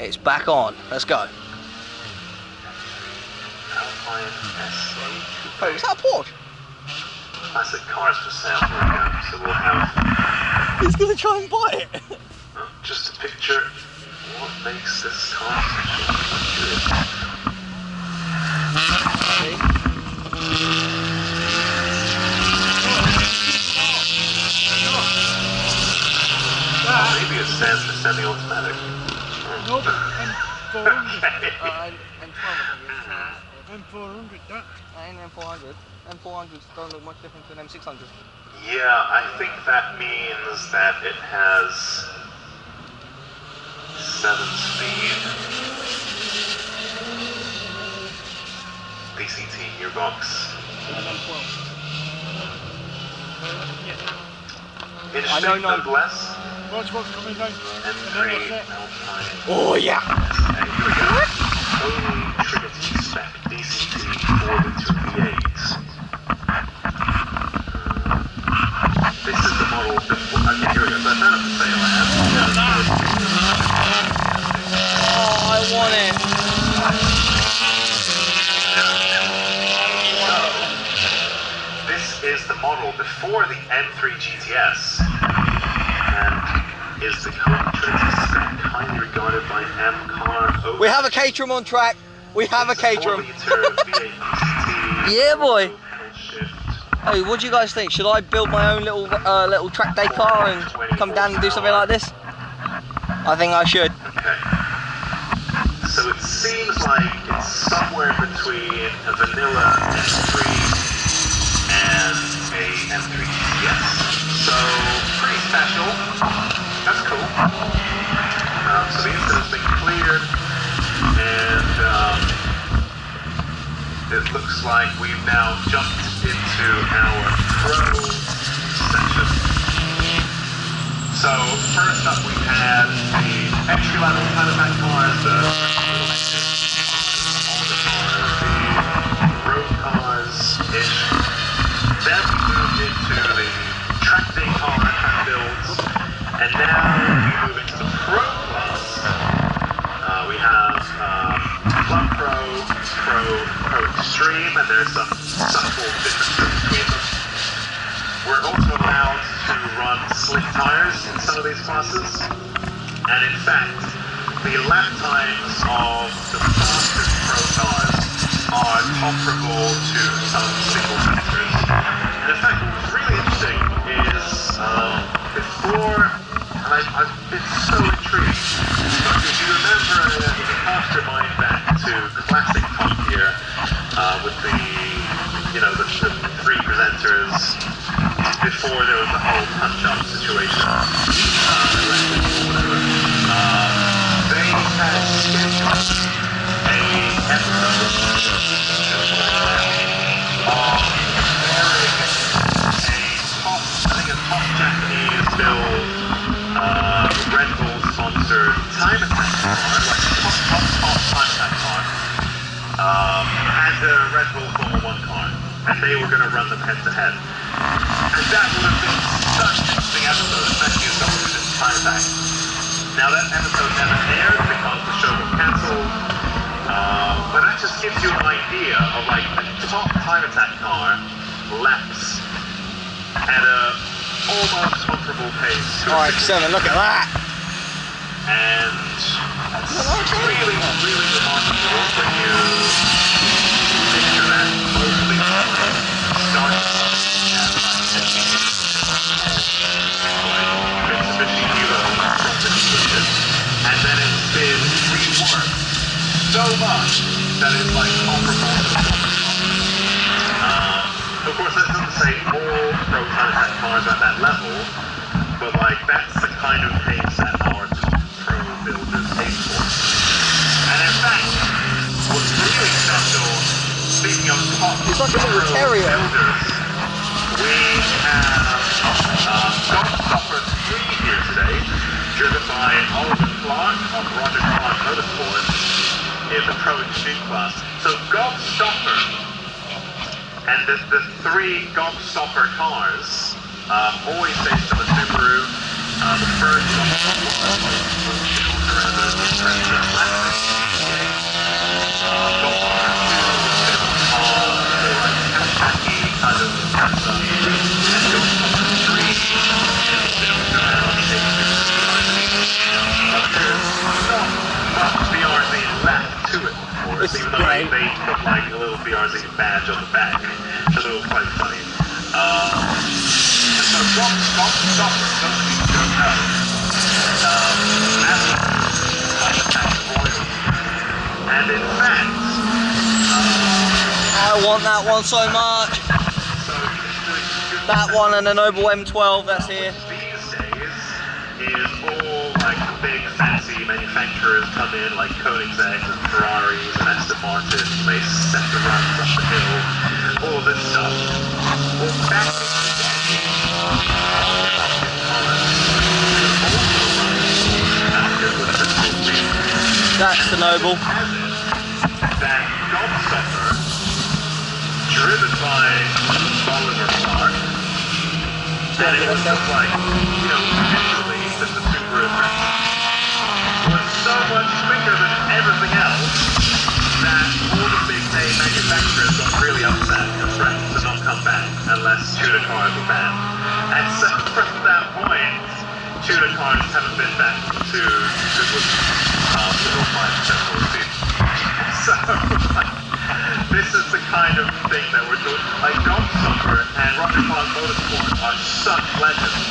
It's back on. Let's go. Wait, was that a Porsche? Classic cars for sale. So we'll have. He's gonna try and buy it. Just to picture what makes this car special. Maybe it stands for semi-automatic. No, but M400. M400, that. And M400. M400s don't look much different than M600. Yeah, I think that means that it has 7-speed DCT gearbox. Interesting, nonetheless. Watch what's coming down. M3 Alpine. Oh yeah! Only Trinity spec DCT 4-liter V8s. This is the model before. Okay, here we go. So I found it for sale. Oh, I want it. So, this is the model before the M3 GTS, and is the current Trinity spec highly regarded by M-Car owners. We have a caterum on track. We have a caterum. Yeah, boy. Hey, what do you guys think? Should I build my own little little track day car and come down and do something like this? I think I should. Okay. So it seems like it's somewhere between a vanilla M3 and a M3 GTS. So pretty special. That's cool. So the incident's been cleared, and it looks like we've now jumped into our pro section. So first up we had the entry-level kind of back cars, the road cars-ish. Then we moved into the track day car, track builds, and now we move into the pro class. We have Club Pro, Pro Extreme, and there's some subtle differences between them. We're also allowed to run slick tires in some of these classes, and in fact, the lap times of the fastest pro cars are comparable to some single sectors. And in fact, what's really interesting is before, and I've been so intrigued, but if you remember, if you cast your mind back to classic Top Gear with the, the three presenters before there was the whole punch-up situation, they had scheduled a episode of a top Japanese build Red Bull sponsored time attack car, like top time attack car, and a Red Bull Formula 1 car, and they were going to run them head to head. And that would have been such an interesting episode, especially if someone was in time attack. Now that episode never aired because the show got cancelled, but that just gives you an idea of like a top time attack car laps at a almost comparable pace. RX-7, look at that! And that's really, really remarkable when you picture that mostly starts Mitsubishi Evo from the conclusion, and then it's been reworked so much that it's like comparable to the performance. Of course, that doesn't say all pro time attack cars at that level, but like that's the kind of pace that our top pro builders aim for. And in fact, what's really special, speaking of top It's like a little pro terrier. builders, we have Gunstopper 3 here today, driven by Oliver Clark of Roger Clark Motorsports in the Pro Extreme class. So Gunstopper and the three Gobstopper cars, always based on the Subaru. The first Gobstopper was built around the This is even though great. they put like a little BRZ badge on the back. So it was quite funny. So Dom Stopper, those of you who don't know, massive time attack royal. And in fact, I want that one so much. That one and a Noble M12 that's here. These days is all like the big fancy manufacturers come in, like Koenigseggs and Ferraris and Aston Martins. They set the runs up the hill, all of this stuff. Well, back in the day, That's the Noble. That Gobstopper, driven by Oliver Clark, and it was just like, you know, visually, that the Subaru was so much quicker than everything else that all the big name manufacturers got really upset and threatened to not come back unless tuner cars were banned. And so from that point, tuner cars haven't been back to Goodwood for 5% received. So, this is the kind of thing that we're doing. Like Gobstopper and Rocket Park Motorsport are such legends.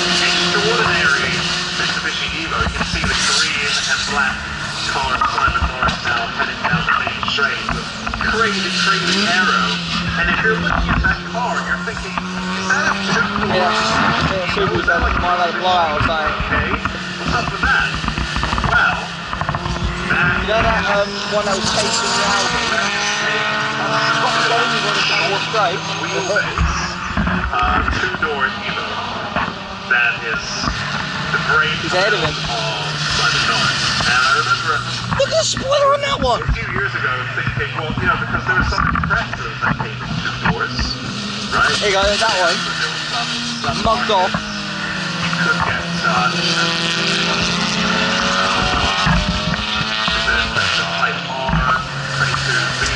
Extraordinary Mitsubishi Evo. You can see the green and black car Simon Morris now heading down the main straight with crazy arrow. And if you're looking at that car, you're thinking, is that a Subaru? Yeah, Subaru's like my little fly or something. Okay, what's up with that? Well, You know that one that was chasing the album? What's great? wheelbase, two-door Evo. That is the brain He's ahead of him. Simon Norris. And I remember Look at the spoiler on that one! a few years ago thinking, well, you know, because there were some compressors that came with two doors, right? There you go, that one. Some Mugged off. could get the Type R, 22B,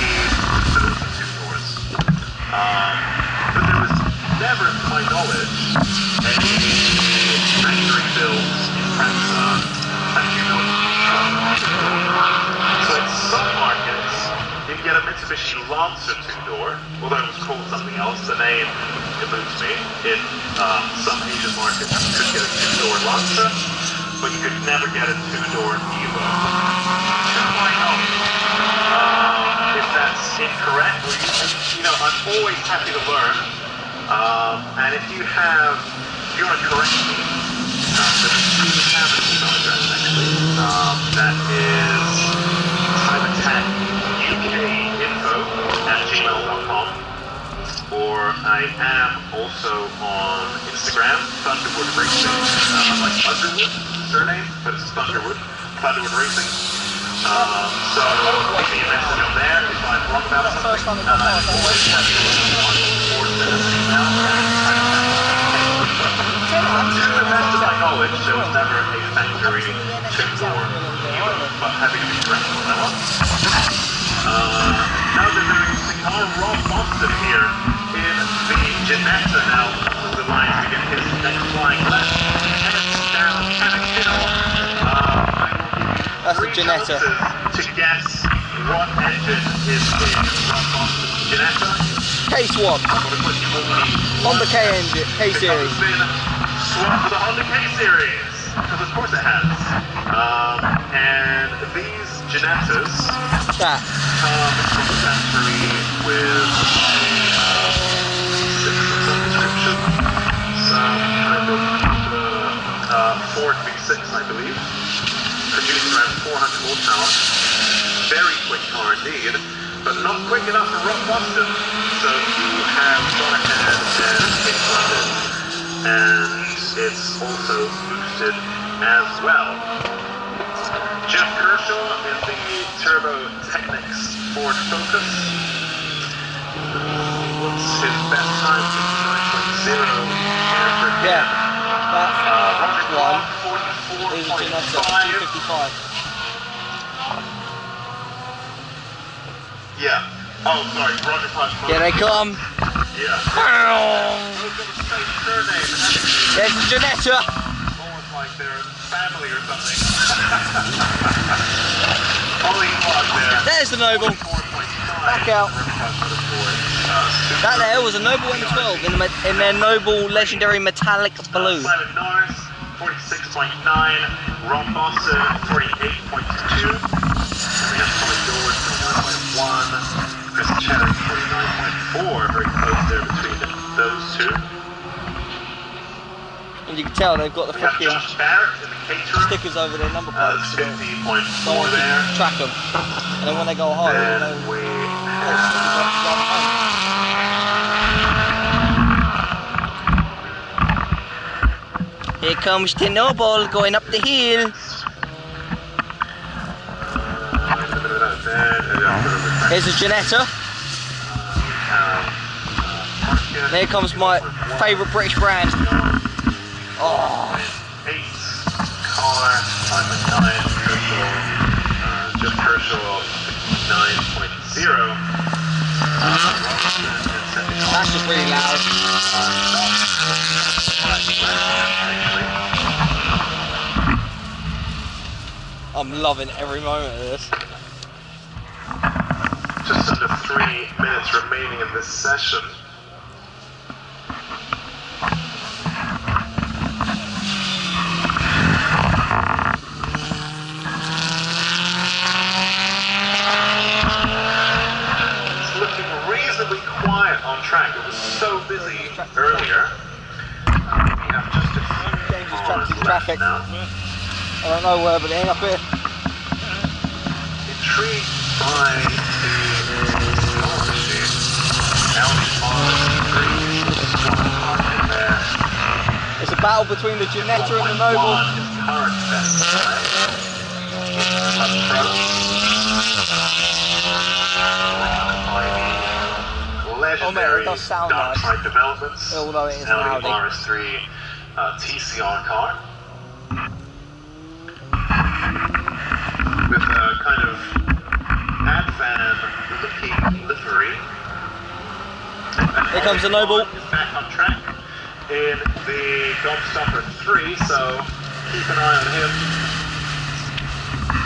those are two doors. But there was never, to my knowledge, any factory builds in France, factory built so in some markets, you can get a Mitsubishi Lancer two-door, although it was called something else. The name eludes me. In some Asian markets, you could get a two-door Lancer, but you could never get a two-door Evo. To my knowledge, if that's incorrect, you know, I'm always happy to learn. And if you want to correct me, we have an email address actually. That is timeattackinfo@gmail.com. Or I am also on Instagram, Thunderwood Racing. Like Underwood surname, but it's Thunderwood Racing. So leave me a message on there if I'm wrong about something. And I'm always happy to or send us an email. To the best of my knowledge, there was never a factory two-door Evo, but happy to be correct on that one. Now that they're using our Rob Boston here in the Janetta now crosses the line to get his next flying left, heads down Cannakill. I will give you That's a three Janetta. chances to guess what engine is in Rob Boston's Janetta. Case 1. Honda K engine, K series. Swap for the Honda K series, because of course it has. And these Janettas That. come from the factory with a 6 of some description, some kind of Ford V6, I believe, producing around 400 horsepower. Very quick car indeed, but not quick enough for Rob Boston, so he has gone ahead and kickstarted, and it's also boosted as well. Jeff Kershaw in the Turbo Technics Ford Focus. What's his best time? 9.0. Yeah. That one Roger is a Janetta 255. 255. Yeah. Oh, sorry, Roger Punch. Here they come. Yeah. There's Janetta. Almost like they're family or something. Only one there. There's the Noble. Back out. That there was a Noble M12 in their Noble Legendary Metallic Blue. Simon Norris, 46.9. Ron Boston, 48.2. And we have Tommy George, 49.1. Chris Cheddar, 49.4. Very close there between those two. And you can tell they've got the We have fucking Josh Barrett in the caterer. stickers over their number plates. So 50.4 there. track them. And then when they go high, Then they we here comes the Noble going up the hill. Here's a Janetta. There comes my favourite British brand. Oh. 8, Car, 5.9, Herschel, just Herschel, 9.0. That's just really loud. I'm loving every moment of this. Just under 3 minutes remaining in this session. It's looking reasonably quiet on track. It was so busy earlier. We have just a few James is cars trapped in left traffic. now. I don't know where, but they ain't up here. Intrigued by the technology. Audi Model 3 in there. It's a battle between the Janetta and the Noble. Current best Oh man, it does sound nice. Developments. Although it is an Audi Audi. RS3 TCR car. With a kind of Advan looking livery. Here comes the Noble. Is back on track in the Gobstopper 3, so keep an eye on him.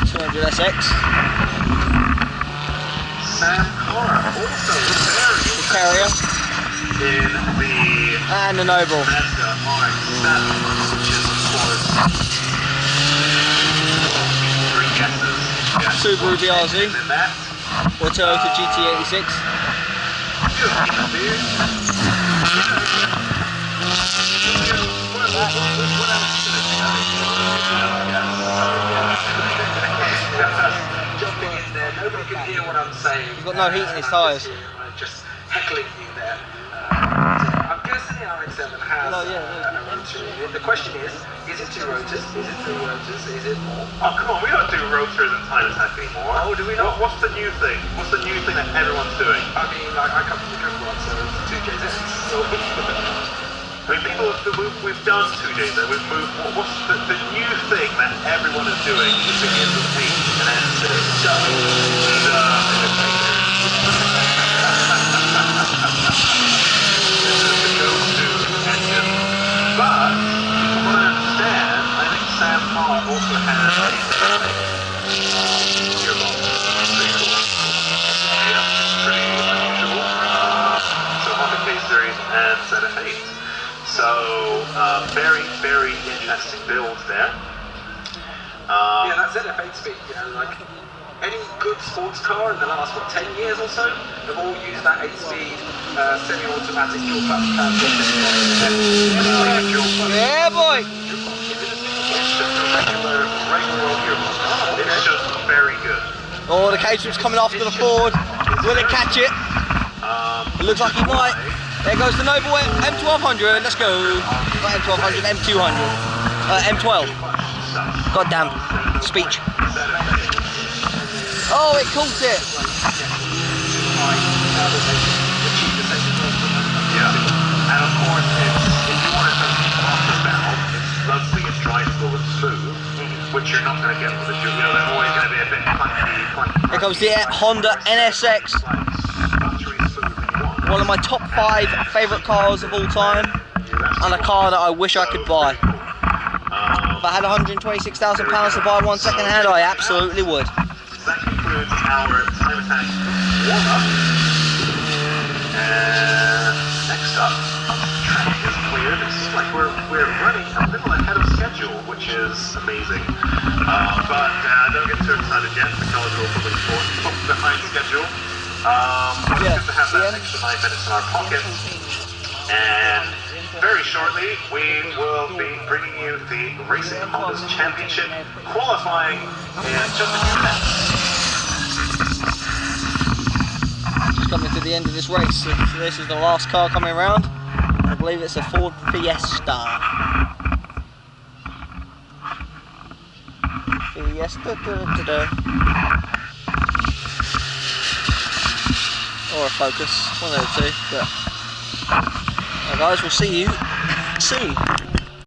200 SX. Sam Carr, also very The Carrier. in the And the Noble. Mazda RX-7, which is of course 3 guesses. Yeah. Subaru BRZ. In that. Or Toyota GT86. Jumping in there, nobody can hear what I'm saying. He's got no heat in his tyres. Just heckling you there. I'm guessing the RX-7 has No, yeah, a rotary. The question is it 2 rotors? Is it 3 rotors? Is it more? Oh, come on, we don't do rotors in time attack anymore. Oh, do we not? What's the new thing? What's the new thing that everyone's doing? I mean, like, I come from the good one, so it's 2 JZs. So I mean, we've done 2 JZs. We've moved. What's the new thing that everyone is doing? It begins with H and ends with But, from what I understand, I think Sam Carr also has a gearbox. Pretty cool. Yeah, pretty unusual. So Honda K-Series and ZF8. So, very, very interesting builds there. Yeah, that ZF8 speed, you know, like any good sports car in the last, 10 years or so, have all used that 8-speed semi-automatic dual clutch transmission. Yeah, boy! It's just a regular old gearbox. It's just very good. Oh, the K-Trip's coming after the Ford. Will it catch it? It looks like he might. There goes the Noble M1200. Let's go. Not M1200, M200. M12. Goddamn speech. Oh, it caught it. Yeah. And of course, if you want to off the valve, it's lovely, it's drivable and smooth, which you're not going to get with a Duke. You know, they're always going to be a bit clunky. Here comes the Honda NSX. one of my top 5 favourite cars of all time, and a car that I wish I could buy. If I had £126,000 to buy one second hand, I absolutely would. That concludes our time attack warm-up. And next up, the track is cleared. It seems like we're running a little ahead of schedule, which is amazing. But don't get too excited yet, because we'll probably fall behind schedule. But it's good to have that extra 9 minutes in our pocket. And very shortly, we will be bringing you the Racing Honda's Championship qualifying in just a few minutes. Just coming to the end of this race, so this is the last car coming around. I believe it's a Ford Fiesta. Or a Focus, one of the two. But guys, we'll see you soon.